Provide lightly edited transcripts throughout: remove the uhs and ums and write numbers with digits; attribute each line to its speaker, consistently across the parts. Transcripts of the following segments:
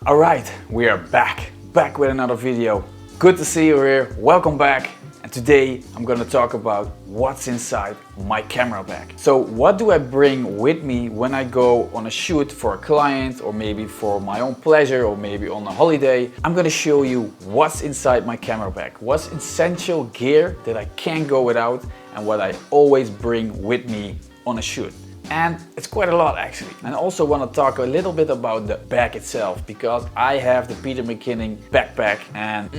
Speaker 1: Alright, we are back with another video. Good to see you here, welcome back. And today I'm gonna talk about what's inside my camera bag. So what do I bring with me when I go on a shoot for a client, or maybe for my own pleasure, or maybe on a holiday? I'm gonna show you what's inside my camera bag, what's essential gear that I can't go without, and what I always bring with me on a shoot. And it's quite a lot actually. And I also want to talk a little bit about the bag itself, because I have the Peter McKinnon backpack and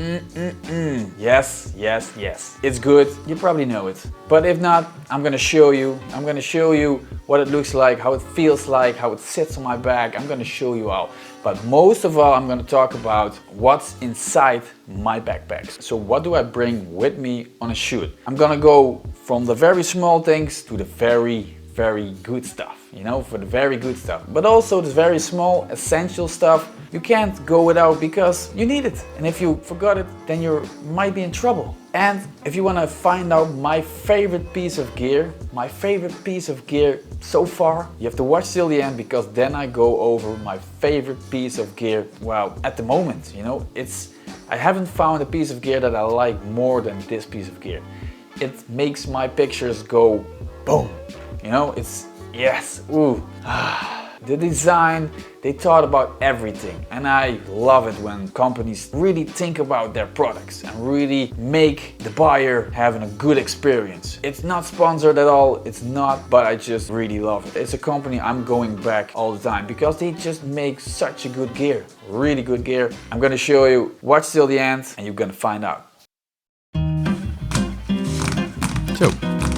Speaker 1: yes, it's good. You probably know it. But if not, I'm gonna show you. I'm gonna show you what it looks like, how it feels like, how it sits on my bag. I'm gonna show you all. But most of all, I'm gonna talk about what's inside my backpacks. So what do I bring with me on a shoot? I'm gonna go from the very small things to the very good stuff, you know, for the very good stuff. But also this very small essential stuff you can't go without because you need it. And if you forgot it, then you might be in trouble. And if you want to find out my favorite piece of gear, so far, you have to watch till the end, because then I go over my favorite piece of gear. Well, at the moment, you know, I haven't found a piece of gear that I like more than this piece of gear. It makes my pictures go boom. You know, it's, yes, ooh. The design, they thought about everything. And I love it when companies really think about their products and really make the buyer having a good experience. It's not sponsored at all, it's not, but I just really love it. It's a company I'm going back all the time because they just make such a good gear, really good gear. I'm gonna show you, watch till the end and you're gonna find out.
Speaker 2: So,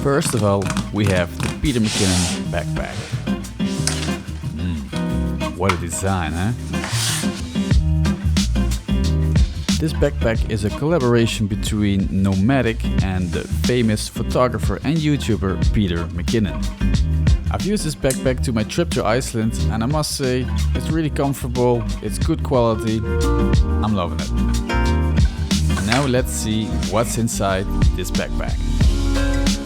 Speaker 2: first of all, we have the Peter McKinnon backpack. What a design, huh? This backpack is a collaboration between Nomadic and the famous photographer and YouTuber Peter McKinnon. I've used this backpack to my trip to Iceland, and I must say, it's really comfortable, it's good quality, I'm loving it. And now let's see what's inside this backpack.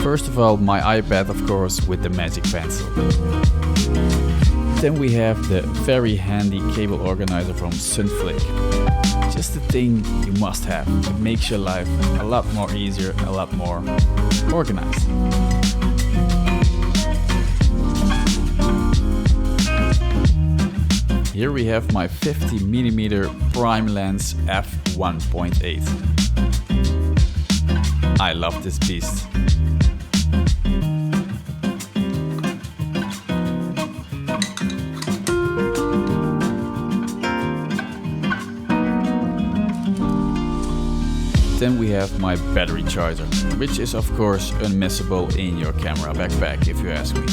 Speaker 2: First of all, my iPad, of course, with the magic pencil. Then we have the very handy cable organizer from Sunflake. Just the thing you must have. It makes your life a lot more easier, a lot more organized. Here we have my 50mm prime lens f1.8. I love this beast. Then we have my battery charger, which is of course unmissable in your camera backpack, if you ask me.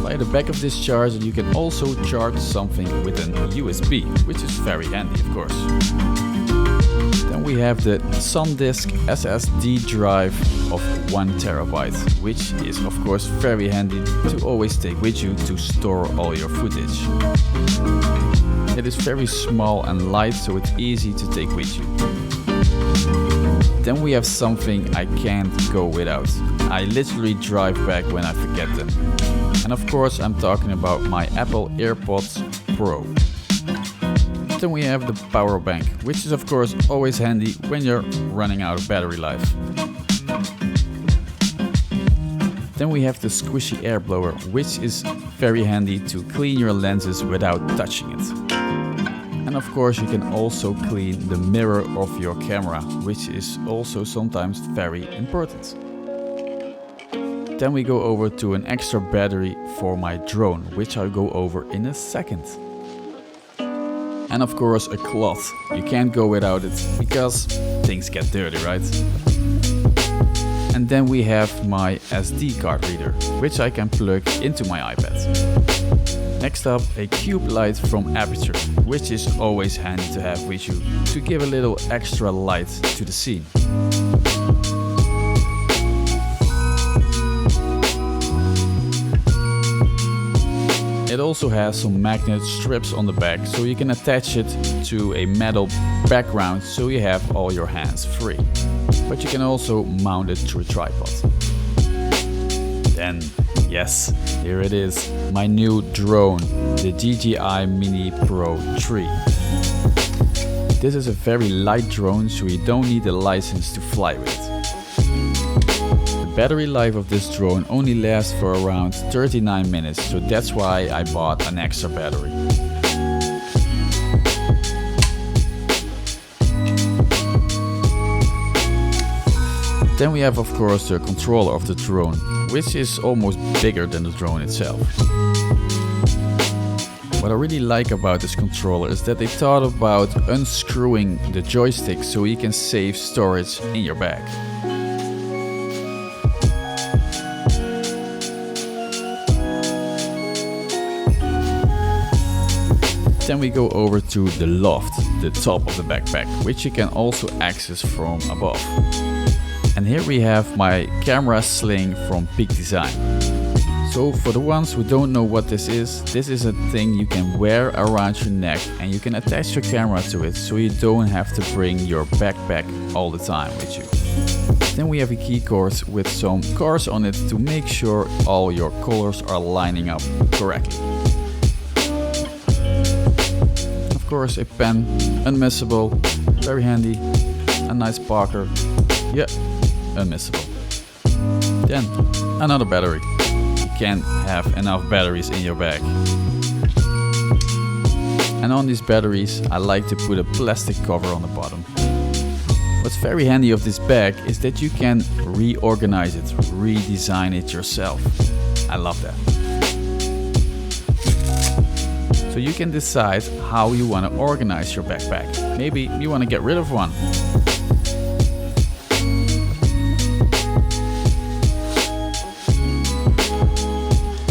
Speaker 2: By the back of this charger you can also charge something with an USB, which is very handy of course. Then we have the SanDisk SSD drive of 1TB, which is of course very handy to always take with you to store all your footage. It is very small and light, so it's easy to take with you. Then we have something I can't go without. I literally drive back when I forget them. And of course I'm talking about my Apple AirPods Pro. Then we have the power bank, which is of course always handy when you're running out of battery life. Then we have the squishy air blower, which is very handy to clean your lenses without touching it. And of course you can also clean the mirror of your camera, which is also sometimes very important. Then we go over to an extra battery for my drone, which I'll go over in a second. And of course a cloth. You can't go without it, because things get dirty, right? And then we have my SD card reader, which I can plug into my iPad. Next up, a cube light from Aperture, which is always handy to have with you to give a little extra light to the scene. It also has some magnet strips on the back, so you can attach it to a metal background so you have all your hands free. But you can also mount it to a tripod. Then Yes, here it is, my new drone, the DJI Mini Pro 3. This is a very light drone, so you don't need a license to fly with it. The battery life of this drone only lasts for around 39 minutes, so that's why I bought an extra battery. Then we have of course the controller of the drone, which is almost bigger than the drone itself. What I really like about this controller is that they thought about unscrewing the joystick so you can save storage in your bag. Then we go over to the loft, the top of the backpack, which you can also access from above. And here we have my camera sling from Peak Design. So for the ones who don't know what this is a thing you can wear around your neck and you can attach your camera to it so you don't have to bring your backpack all the time with you. Then we have a key cord with some cars on it to make sure all your colors are lining up correctly. Of course a pen, unmissable, very handy, a nice Parker, yeah, unmissable. Then another battery. You can't have enough batteries in your bag. And on these batteries I like to put a plastic cover on the bottom. What's very handy of this bag is that you can reorganize it, redesign it yourself. I love that. So you can decide how you want to organize your backpack. Maybe you want to get rid of one.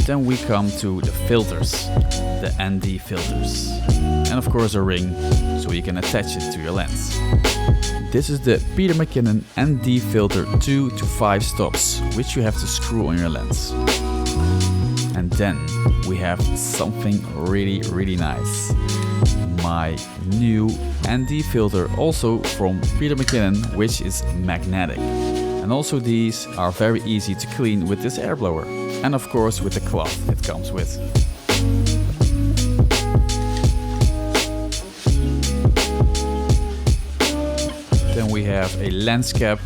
Speaker 2: Then we come to the filters, the ND filters. And of course a ring, so you can attach it to your lens. This is the Peter McKinnon ND filter 2 to 5 stops, which you have to screw on your lens. And then we have something really nice. My new ND filter, also from Peter McKinnon, which is magnetic. And also these are very easy to clean with this air blower. And of course with the cloth it comes with. Then we have a lens cap.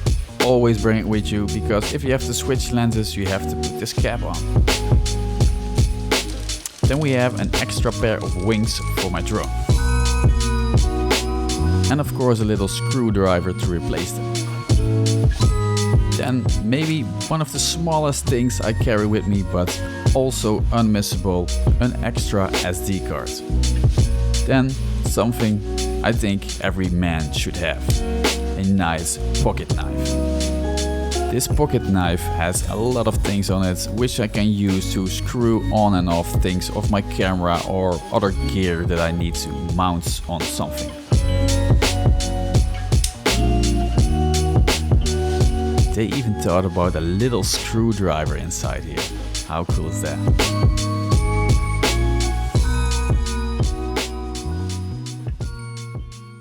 Speaker 2: Always bring it with you, because if you have to switch lenses you have to put this cap on. Then we have an extra pair of wings for my drone. And of course a little screwdriver to replace them. Then maybe one of the smallest things I carry with me, but also unmissable, an extra SD card. Then something I think every man should have, a nice pocket knife. This pocket knife has a lot of things on it which I can use to screw on and off things of my camera or other gear that I need to mount on something. They even thought about a little screwdriver inside here. How cool is that?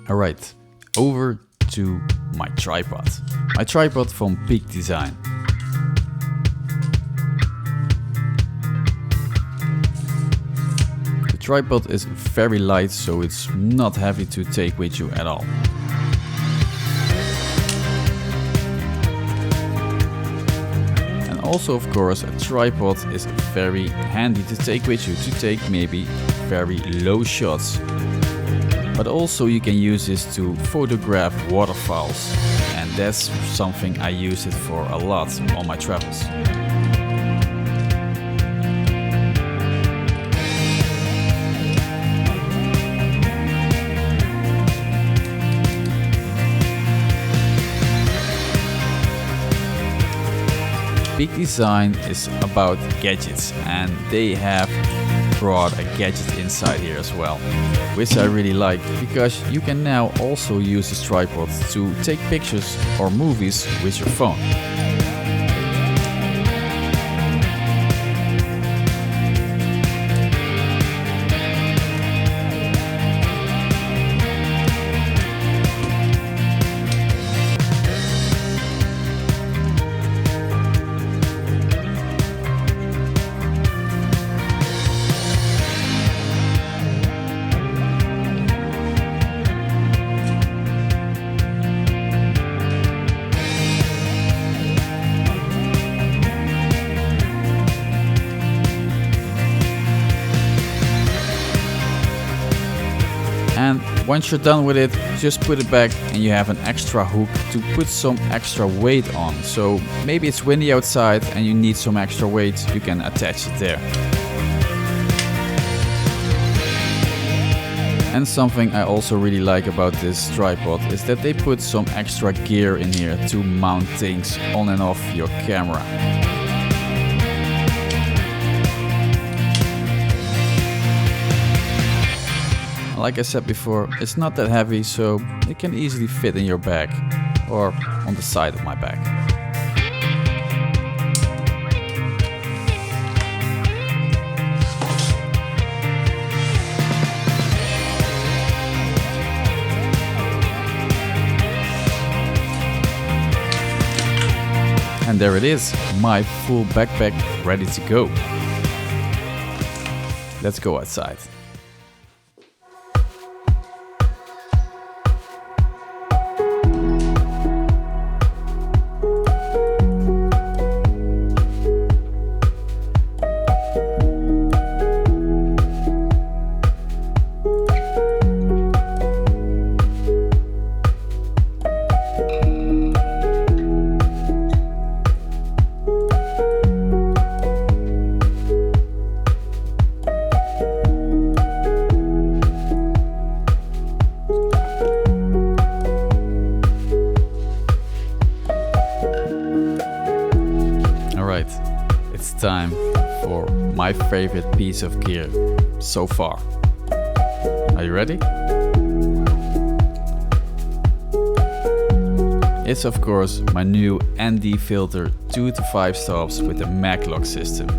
Speaker 2: Alright, over to my tripod. My tripod from Peak Design. The tripod is very light, so it's not heavy to take with you at all. Also, of course, a tripod is very handy to take with you to take maybe very low shots. But also you can use this to photograph waterfalls, and that's something I use it for a lot on my travels. Peak Design is about gadgets, and they have brought a gadget inside here as well, which I really like, because you can now also use this tripod to take pictures or movies with your phone. Once you're done with it, just put it back and you have an extra hook to put some extra weight on. So maybe it's windy outside and you need some extra weight, you can attach it there. And something I also really like about this tripod is that they put some extra gear in here to mount things on and off your camera. Like I said before, it's not that heavy, so it can easily fit in your bag or on the side of my bag. And there it is, my full backpack ready to go. Let's go outside. It's time for my favorite piece of gear so far. Are you ready? It's of course my new ND filter 2 to 5 stops with the mag-lock system.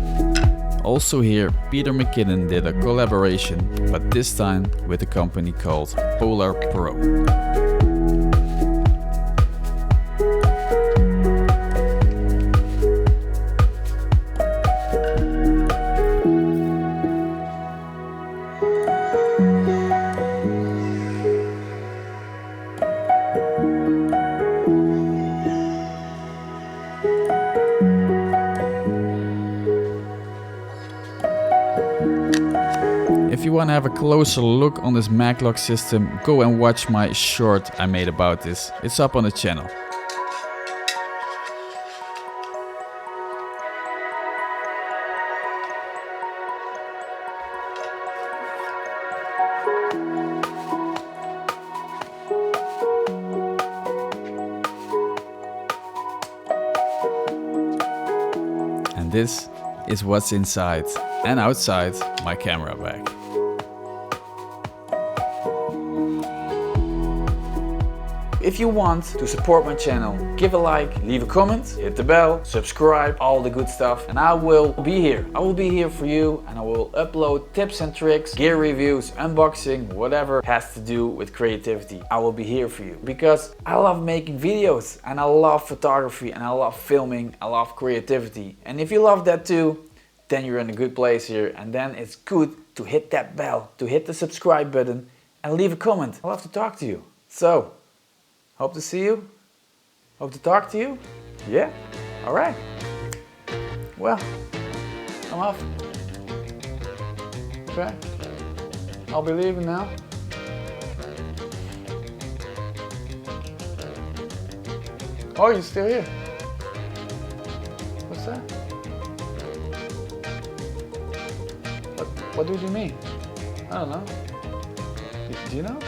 Speaker 2: Also here Peter McKinnon did a collaboration, but this time with a company called Polar Pro. If you want to have a closer look on this mag-lock system, go and watch my short I made about this. It's up on the channel. And this is what's inside and outside my camera bag.
Speaker 1: If you want to support my channel, give a like, leave a comment, hit the bell, subscribe, all the good stuff, and I will be here. I will be here for you, and I will upload tips and tricks, gear reviews, unboxing, whatever has to do with creativity. I will be here for you because I love making videos and I love photography and I love filming, I love creativity. And if you love that too, then you're in a good place here, and then it's good to hit that bell, to hit the subscribe button and leave a comment. I love to talk to you. So, hope to see you. Hope to talk to you. Yeah? Alright. Well, I'm off. Okay. I'll be leaving now. Oh, you're still here? What's that? What do you mean? I don't know. Do you know?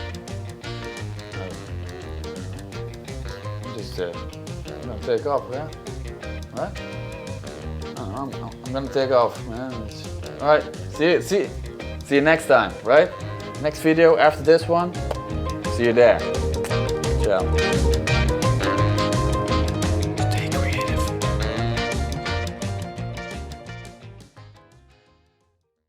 Speaker 1: I'm gonna take off, yeah? Right? I don't know, I'm gonna take off, man. Alright, see you next time, right? Next video after this one, see you there. Ciao.